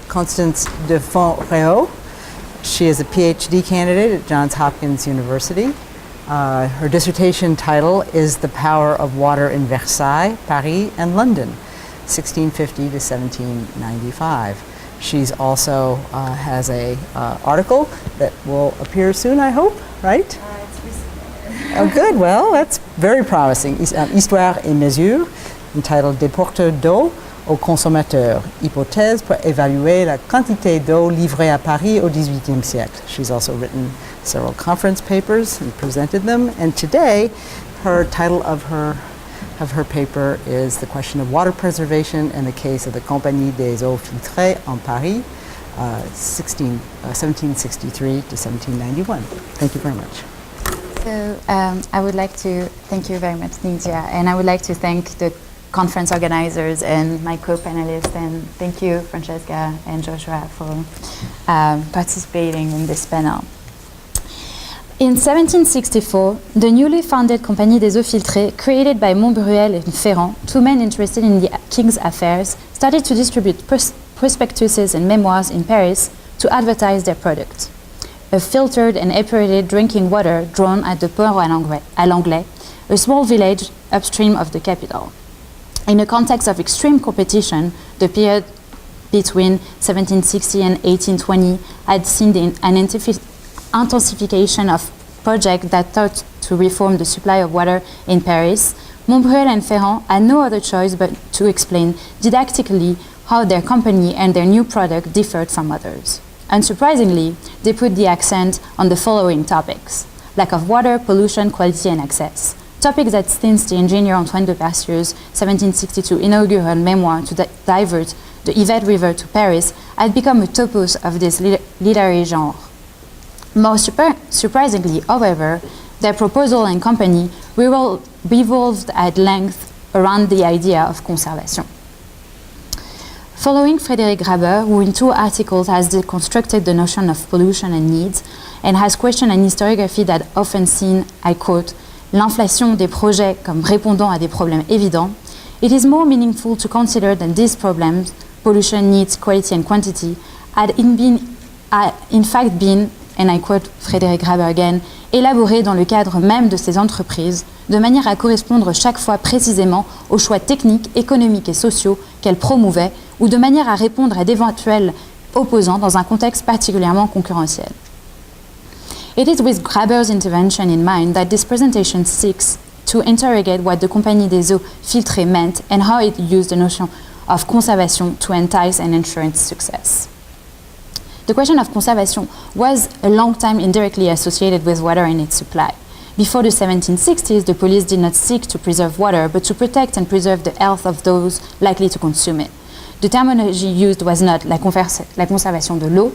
Constance de Font-Réaulx. She is a PhD candidate at Johns Hopkins University. Her dissertation title is The Power of Water in Versailles, Paris, and London, 1650 to 1795. She's also has a article that will appear soon, I hope, right? It's recent. Oh, good. Well, that's very promising. Histoire et mesure, entitled Des porteurs d'eau aux consommateurs, hypothèse pour évaluer la quantité d'eau livrée à Paris au XVIIIe siècle. She's also written several conference papers and presented them. And today, her title of her paper is The Question of Water Preservation in the Case of the Compagnie des Eaux Filtrées en Paris, 1763 to 1791. Thank you very much. So I would like to thank you very much, Cynthia, and I would like to thank the conference organizers and my co-panelists, and thank you, Francesca and Joshua, for participating in this panel. In 1764, the newly founded Compagnie des Eaux Filtrées, created by Montbreuil and Ferrand, two men interested in the king's affairs, started to distribute prospectuses and memoirs in Paris to advertise their product. A filtered and aerated drinking water drawn at the Port à l'Anglais, a small village upstream of the capital. In a context of extreme competition, the period between 1760 and 1820 had seen an intensification of projects that sought to reform the supply of water in Paris. Montbreuil and Ferrand had no other choice but to explain didactically how their company and their new product differed from others. Unsurprisingly, they put the accent on the following topics: lack of water, pollution, quality, and access. Topics that since the engineer Antoine de Percieux's 1762 inaugural memoir to divert the Yvette River to Paris had become a topos of this literary genre. More surprisingly, however, their proposal and company revolved at length around the idea of conservation. Following Frédéric Graber, who in two articles has deconstructed the notion of pollution and needs, and has questioned an historiography that often seen, I quote, l'inflation des projets comme répondant à des problèmes évidents, it is more meaningful to consider that these problems, pollution, needs, quality and quantity, had in fact been, and I quote Frédéric Graber again, élaborés dans le cadre même de ces entreprises, de manière à correspondre chaque fois précisément aux choix techniques, économiques et sociaux qu'elles promouvaient, ou de manière à répondre à d'éventuels opposants dans un contexte particulièrement concurrentiel. It is with Graber's intervention in mind that this presentation seeks to interrogate what the Compagnie des Eaux Filtrées meant and how it used the notion of conservation to entice and ensure its success. The question of conservation was a long time indirectly associated with water and its supply. Before the 1760s, the police did not seek to preserve water, but to protect and preserve the health of those likely to consume it. The terminology used was not la conservation de l'eau,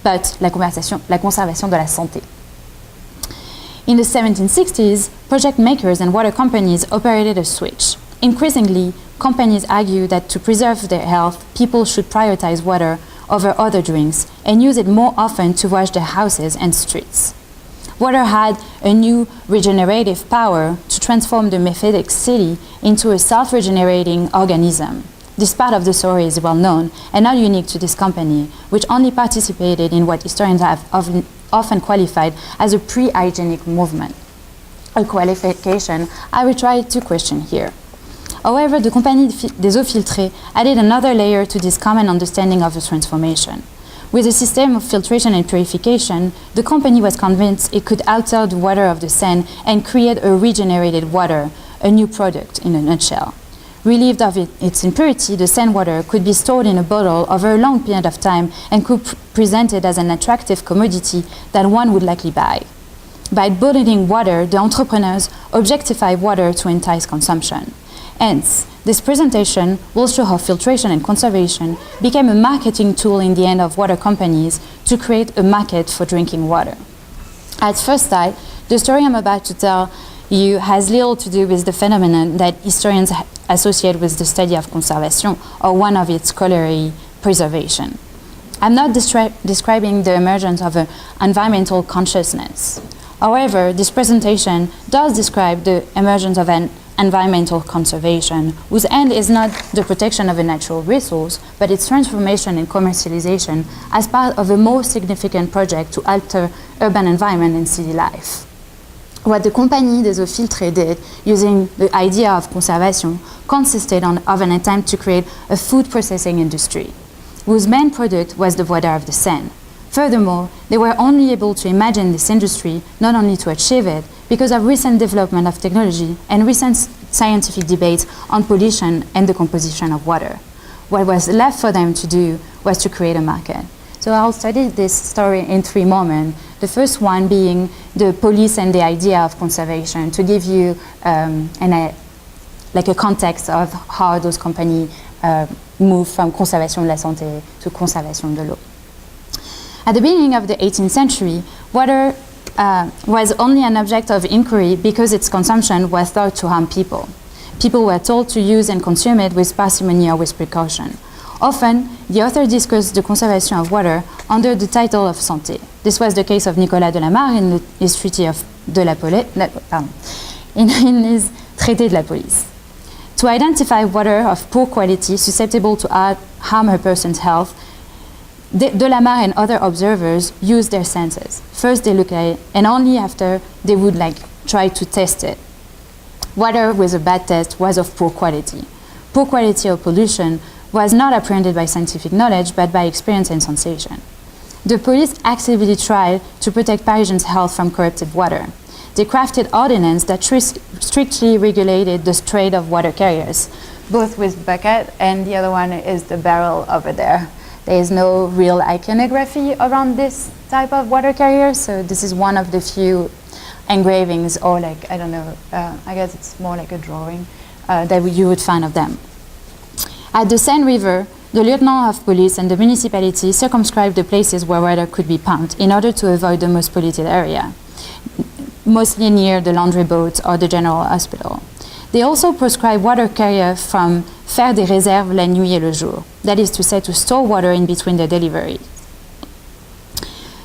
but la conservation de la santé. In the 1760s, project makers and water companies operated a switch. Increasingly, companies argue that to preserve their health, people should prioritize water over other drinks and use it more often to wash their houses and streets. Water had a new regenerative power to transform the mephitic city into a self-regenerating organism. This part of the story is well known and not unique to this company, which only participated in what historians have often qualified as a pre-hygienic movement, a qualification I will try to question here. However, the Compagnie des Eaux Filtrées added another layer to this common understanding of the transformation. With a system of filtration and purification, the company was convinced it could alter the water of the Seine and create a regenerated water, a new product in a nutshell. Relieved of its impurity, the Seine water could be stored in a bottle over a long period of time and could be presented as an attractive commodity that one would likely buy. By bottling water, the entrepreneurs objectify water to entice consumption. Hence, this presentation will show how filtration and conservation became a marketing tool in the end of water companies to create a market for drinking water. At first sight, the story I'm about to tell you has little to do with the phenomenon that historians associate with the study of conservation or one of its corollary, preservation. I'm not describing the emergence of an environmental consciousness. However, this presentation does describe the emergence of an environmental conservation, whose end is not the protection of a natural resource, but its transformation and commercialization as part of a more significant project to alter urban environment and city life. What the Compagnie des Eaux Filtrées did, using the idea of conservation, consisted of an attempt to create a food processing industry, whose main product was the water of the Seine. Furthermore, they were only able to imagine this industry, not only to achieve it, because of recent development of technology and recent scientific debates on pollution and the composition of water. What was left for them to do was to create a market. So I'll study this story in 3 moments. The first one being the police and the idea of conservation, to give you like a context of how those companies move from conservation de la santé to conservation de l'eau. At the beginning of the 18th century, water was only an object of inquiry because its consumption was thought to harm people. People were told to use and consume it with parsimony or with precaution. Often, the author discussed the conservation of water under the title of santé. This was the case of Nicolas de la Mare in his treaty of de la in his Traité de la Police. To identify water of poor quality susceptible to harm a person's health, de la Mare and other observers used their senses. First they look at it, and only after they would try to test it. Water with a bad test was of poor quality. Poor quality or pollution was not apprehended by scientific knowledge, but by experience and sensation. The police actively tried to protect Parisians' health from corrupted water. They crafted ordinances that strictly regulated the trade of water carriers, both with bucket, and the other one is the barrel over there. There is no real iconography around this type of water carrier, so this is one of the few engravings, or I don't know, I guess it's more like a drawing that you would find of them. At the Seine River, the lieutenant of police and the municipality circumscribed the places where water could be pumped in order to avoid the most polluted area, mostly near the laundry boats or the general hospital. They also prescribed water carriers from faire des réserves la nuit et le jour, that is to say, to store water in between the deliveries.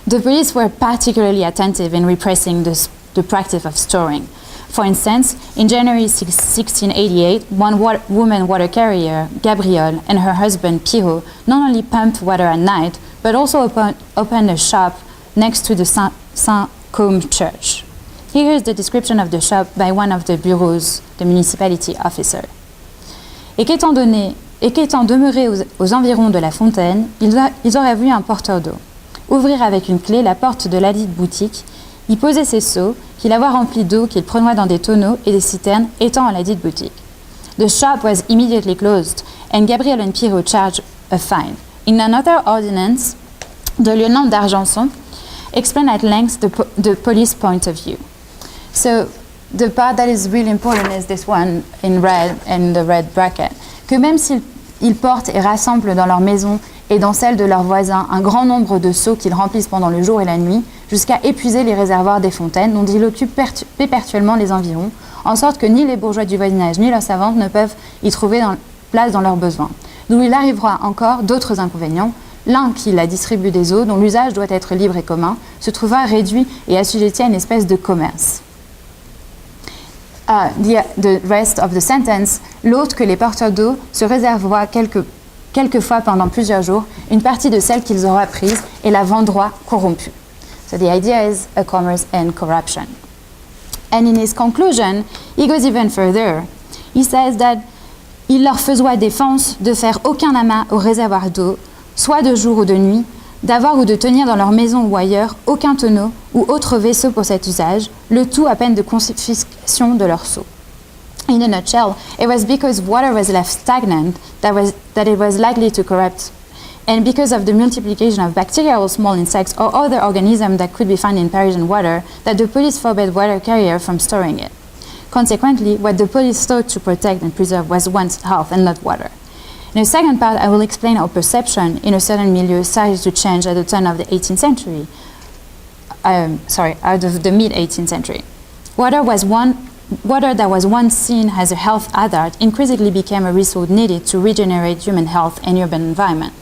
The police were particularly attentive in repressing the practice of storing. For instance, in January 1688, one woman water carrier, Gabrielle, and her husband, Pirot, not only pumped water at night, but also opened a shop next to the Saint-Côme church. Here is the description of the shop by one of the bureaus, the municipality officer. Et qu'étant demeurés aux environs de la fontaine, ils auraient vu un porteur d'eau ouvrir avec une clé la porte de ladite boutique, y poser ses seaux, qu'il avoir remplis d'eau qu'il prenait dans des tonneaux et des citernes étant à ladite boutique. The shop was immediately closed, and Gabriel and Pirot charged a fine. In another ordinance, the lieutenant d'Argenson explained at length the police point of view. So the part that is really important is this one in red, and the red bracket. Que même s'ils portent et rassemblent dans leur maison et dans celle de leurs voisins un grand nombre de seaux qu'ils remplissent pendant le jour et la nuit, jusqu'à épuiser les réservoirs des fontaines dont ils occupent perpétuellement les environs, en sorte que ni les bourgeois du voisinage ni leurs servantes ne peuvent y trouver place dans leurs besoins. D'où il arrivera encore d'autres inconvénients. L'un qui la distribue des eaux, dont l'usage doit être libre et commun, se trouva réduit et assujetti à une espèce de commerce. The rest of the sentence, l'autre que les porteurs d'eau se réservoient quelquefois pendant plusieurs jours une partie de celle qu'ils auraient prise et la vendroient corrompue. So the idea is a commerce and corruption. And in his conclusion, he goes even further. He says that il leur faisait défense de faire aucun amas au réservoir d'eau, soit de jour ou de nuit, d'avoir ou de tenir dans leur maison ou ailleurs aucun tonneau ou autre vaisseau pour cet usage, le tout à peine de confiscation de leurs seaux. In a nutshell, it was because water was left stagnant that it was likely to corrupt, and because of the multiplication of bacteria or small insects or other organisms that could be found in Parisian water, that the police forbade water carrier from storing it. Consequently, what the police thought to protect and preserve was one's health and not water. In the second part, I will explain how perception in a certain milieu started to change at the turn of the 18th century. Out of the mid-18th century. Water that was once seen as a health hazard increasingly became a resource needed to regenerate human health and urban environment.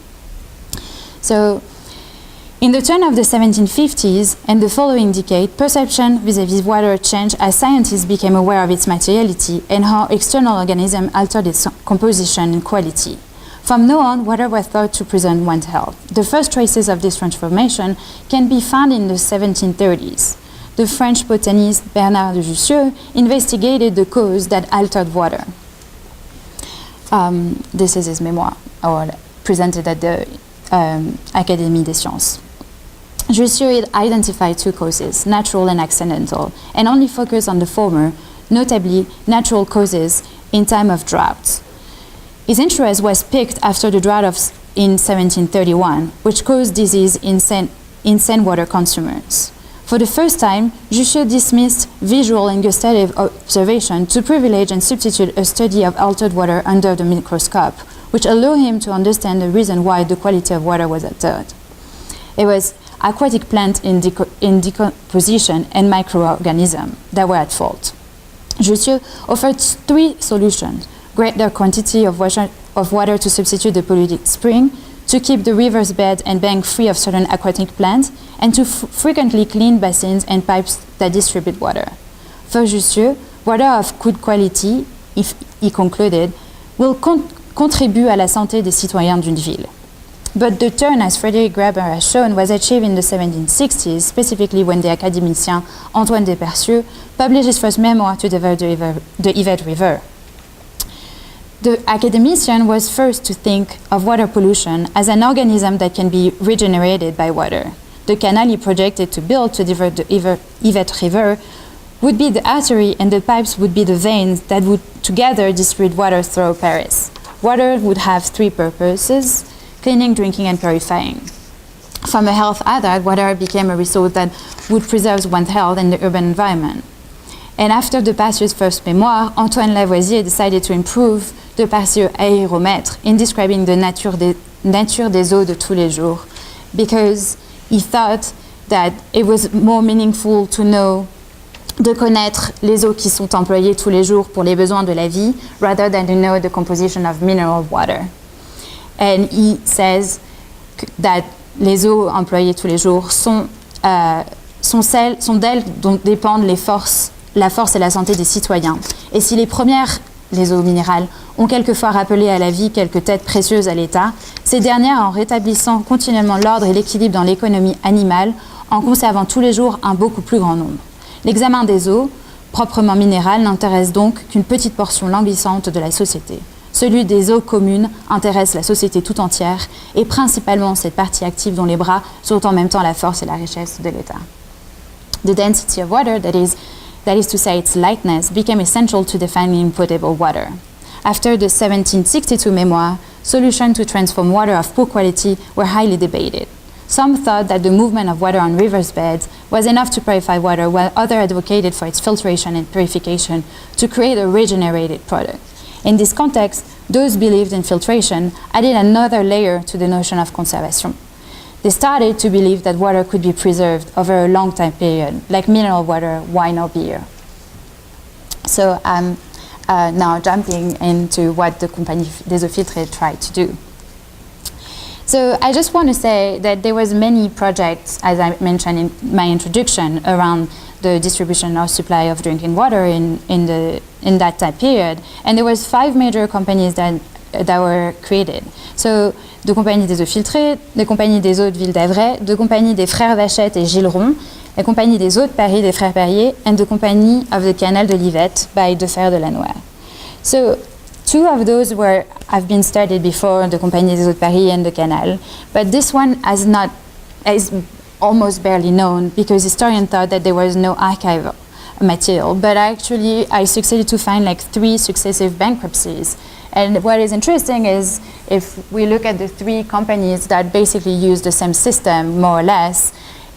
So, In the turn of the 1750s and the following decade, perception vis-à-vis water changed as scientists became aware of its materiality and how external organisms altered its composition and quality. From now on, water was thought to present one's health. The first traces of this transformation can be found in the 1730s. The French botanist Bernard de Jussieu investigated the cause that altered water. This is his memoir, or presented at the Académie des Sciences. Jussieu identified two causes, natural and accidental, and only focused on the former, notably natural causes in time of drought. His interest was piqued after the drought in 1731, which caused disease in sand-water consumers. For the first time, Jussieu dismissed visual and gustative observation to privilege and substitute a study of altered water under the microscope, which allowed him to understand the reason why the quality of water was altered. It was aquatic plants in decomposition and microorganisms that were at fault. Jussieu offered three solutions: greater quantity of water to substitute the polluted spring, to keep the river's bed and bank free of certain aquatic plants, and to frequently clean basins and pipes that distribute water. For Jussieu, water of good quality, if he concluded, will contribue à la santé des citoyens d'une ville. But the turn, as Frederick Graeber has shown, was achieved in the 1760s, specifically when the academicien Antoine de Percieux published his first memoir to divert the Yvette River. The academician was first to think of water pollution as an organism that can be regenerated by water. The canal he projected to build to divert the Yvette River would be the artery, and the pipes would be the veins that would together distribute water through Paris. Water would have three purposes: cleaning, drinking, and purifying. From a health hazard, water became a resource that would preserve one's health in the urban environment. And after de Percieux's first memoir, Antoine Lavoisier decided to improve de Percieux' aéromètre in describing the nature des eaux de tous les jours, because he thought that it was more meaningful to know, de connaître les eaux qui sont employées tous les jours pour les besoins de la vie, rather than to know the composition of mineral water. And he says that les eaux employées tous les jours sont d'elles dont dépendent la force et la santé des citoyens. Et si les premières, les eaux minérales, ont quelquefois rappelé à la vie quelques têtes précieuses à l'État, ces dernières, en rétablissant continuellement l'ordre et l'équilibre dans l'économie animale, en conservant tous les jours un beaucoup plus grand nombre. L'examen des eaux, proprement minérales, n'intéresse donc qu'une petite portion languissante de la société. Celui des eaux communes intéresse la société tout entière, et principalement cette partie active dont les bras sont en même temps la force et la richesse de l'État. The density of water, that is to say its lightness, became essential to defining potable water. After the 1762 memoir, solutions to transform water of poor quality were highly debated. Some thought that the movement of water on rivers' beds was enough to purify water, while others advocated for its filtration and purification to create a regenerated product. In this context, those believed in filtration added another layer to the notion of conservation. They started to believe that water could be preserved over a long time period, like mineral water, wine, or beer. So I'm now jumping into what the Compagnie des Eaux Filtrées tried to do. So I just want to say that there was many projects, as I mentioned in my introduction, around the distribution or supply of drinking water in that time period. And there was 5 major companies that were created. So the Compagnie des Eaux Filtrées, the Compagnie des Eaux de Ville d'Avray, the Compagnie des Frères Vachette et Gilleron, la Compagnie des Eaux de Paris des Frères Perrier, and the Compagnie of the Canal de l'Yvette by de Fer de Lannoy. So 2 of those have been started before, the Compagnie des Eaux de Paris and the Canal, but this one is almost barely known because historians thought that there was no archival material. But actually, I succeeded to find like 3 successive bankruptcies. And what is interesting is if we look at the 3 companies that basically use the same system, more or less,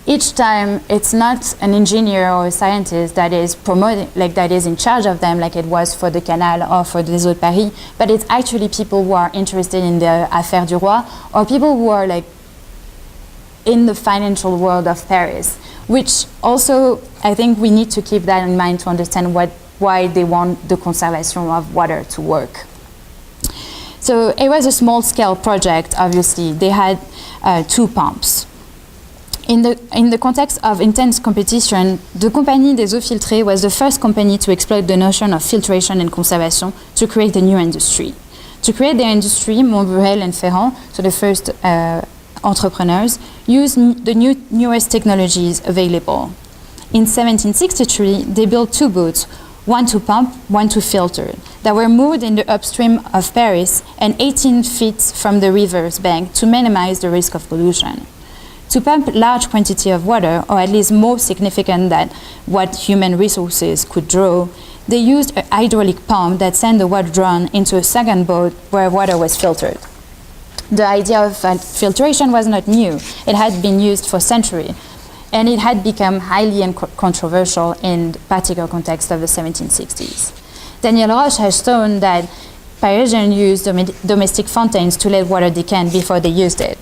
each time it's not an engineer or a scientist that is promoting, like that is in charge of them, like it was for the Canal or for the Eaux de Paris, but it's actually people who are interested in the Affaires du Roi, or people who are like in the financial world of Paris, which also I think we need to keep that in mind to understand why they want the conservation of water to work. So it was a small-scale project, obviously. They had 2 pumps. In the context of intense competition, the Compagnie des Eaux Filtrées was the first company to exploit the notion of filtration and conservation to create a new industry. To create their industry, Montburel and Ferrand, so the first entrepreneurs, used the newest technologies available. In 1763, they built 2 boats, one to pump, one to filter, that were moored in the upstream of Paris and 18 feet from the river's bank to minimize the risk of pollution. To pump large quantity of water, or at least more significant than what human resources could draw, they used a hydraulic pump that sent the water drawn into a second boat where water was filtered. The idea of filtration was not new. It had been used for centuries, and it had become highly controversial in the particular context of the 1760s. Daniel Roche has shown that Parisians used domestic fountains to let water decant before they used it.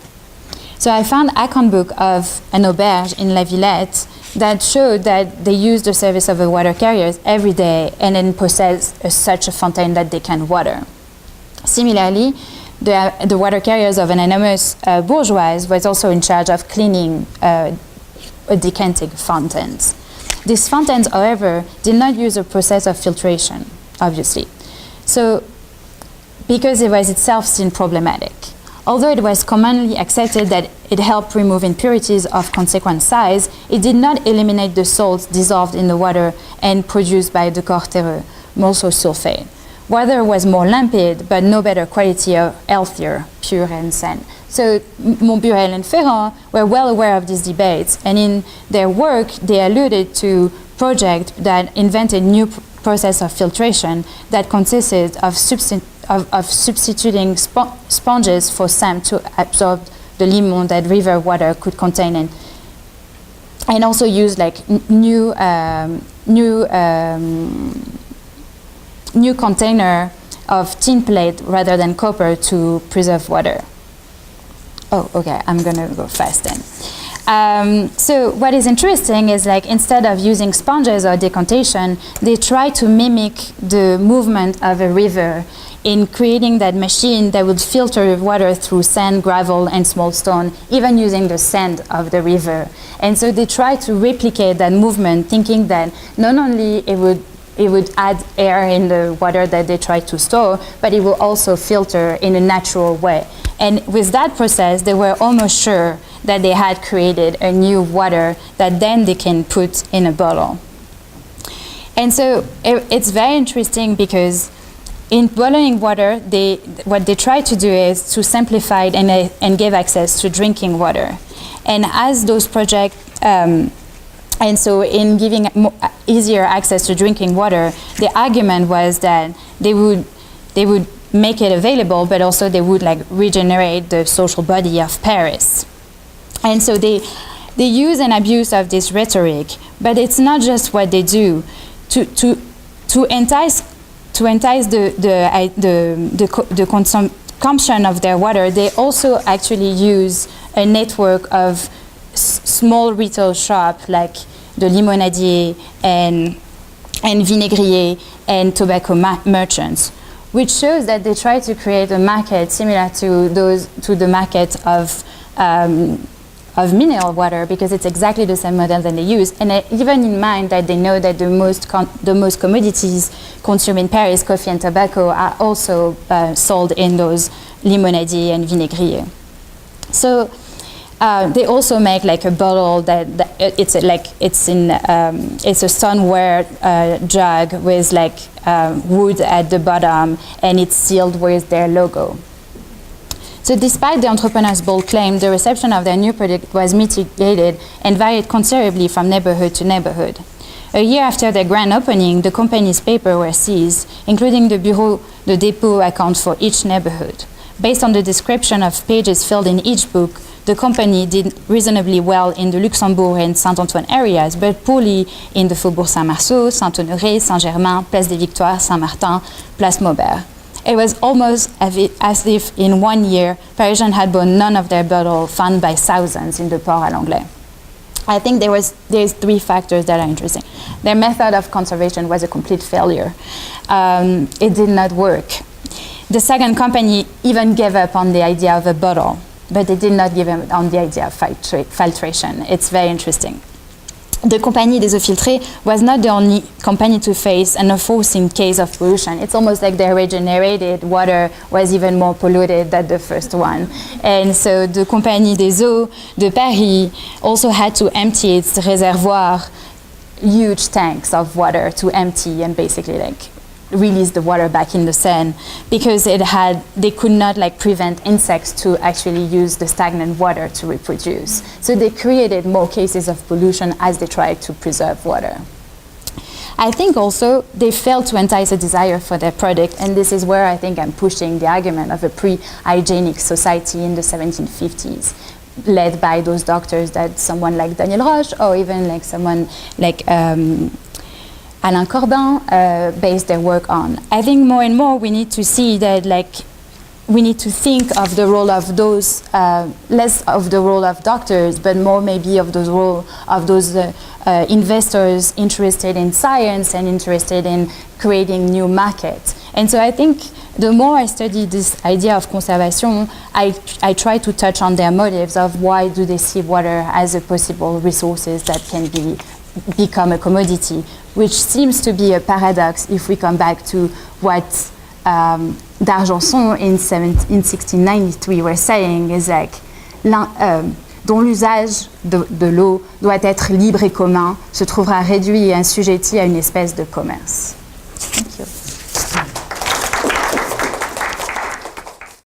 So I found an account book of an auberge in La Villette that showed that they used the service of the water carriers every day and then possessed such a fountain that they can water. Similarly, the water carriers of an anonymous bourgeois was also in charge of cleaning decanting fountains. These fountains, however, did not use a process of filtration, obviously. So, because it was itself seen problematic. Although it was commonly accepted that it helped remove impurities of consequent size, it did not eliminate the salts dissolved in the water and produced by the corps terreux, also sulfate. Water was more limpid, but no better quality or healthier, pure and sane. So Montburel and Ferrand were well aware of these debates, and in their work, they alluded to projects that invented new process of filtration that consisted of substituting sponges for sand to absorb the limon that river water could contain, and also use like new container of tin plate rather than copper to preserve water. Oh, okay, I'm gonna go fast then. So what is interesting is like instead of using sponges or decantation, they try to mimic the movement of a river in creating that machine that would filter water through sand, gravel, and small stone, even using the sand of the river. And so they try to replicate that movement, thinking that not only it would add air in the water that they try to store, but it will also filter in a natural way. And with that process, they were almost sure that they had created a new water that then they can put in a bottle. And so it's very interesting because in bottling water, what they try to do is to simplify it and give access to drinking water. And as those projects, and so in giving easier access to drinking water, the argument was that they would make it available, but also they would like regenerate the social body of Paris. And so they use and abuse of this rhetoric, but it's not just what they do. To entice the consumption of their water, they also actually use a network of small retail shops like the limonadier and vinaigrier and tobacco merchants, which shows that they try to create a market similar to the market of mineral water, because it's exactly the same model that they use. And even in mind that they know that the most commodities consumed in Paris, coffee and tobacco, are also sold in those limonadier and vinaigrier. So they also make like a bottle it's a stoneware jug with like wood at the bottom, and it's sealed with their logo. So despite the entrepreneur's bold claim, the reception of their new product was mitigated and varied considerably from neighborhood to neighborhood. A year after their grand opening, the company's papers were seized, including the Bureau de Dépôt account for each neighborhood. Based on the description of pages filled in each book, the company did reasonably well in the Luxembourg and Saint-Antoine areas, but poorly in the Faubourg Saint-Marceau, Saint-Honoré, Saint-Germain, Place des Victoires, Saint-Martin, Place Maubert. It was almost as if in 1 year, Parisians had bought none of their bottles found by thousands in the Port à l'Anglais. I think there's 3 factors that are interesting. Their method of conservation was a complete failure. It did not work. The second company even gave up on the idea of a bottle. but they did not give up on the idea of filtration. It's very interesting. The Compagnie des Eaux Filtrées was not the only company to face an unforeseen case of pollution. It's almost like their regenerated water was even more polluted than the first one. And so the Compagnie des Eaux de Paris also had to empty its reservoir, huge tanks of water to empty and basically like release the water back in the Seine, because they could not like prevent insects to actually use the stagnant water to reproduce. So they created more cases of pollution as they tried to preserve water. I think also they failed to entice a desire for their product, and this is where I think I'm pushing the argument of a pre-hygienic society in the 1750s, led by those doctors that someone like Daniel Roche or even like someone like Alain Corbin based their work on. I think more and more we need to see that like we need to think of the role of those, less of the role of doctors, but more maybe of the role of those investors interested in science and interested in creating new markets. And so I think the more I study this idea of conservation, I try to touch on their motives of why do they see water as a possible resources that can become a commodity, which seems to be a paradox if we come back to what d'Argenson in 1693 were saying, is like, dont l'usage de l'eau doit être libre et commun, se trouvera réduit et assujetti à une espèce de commerce. Thank you.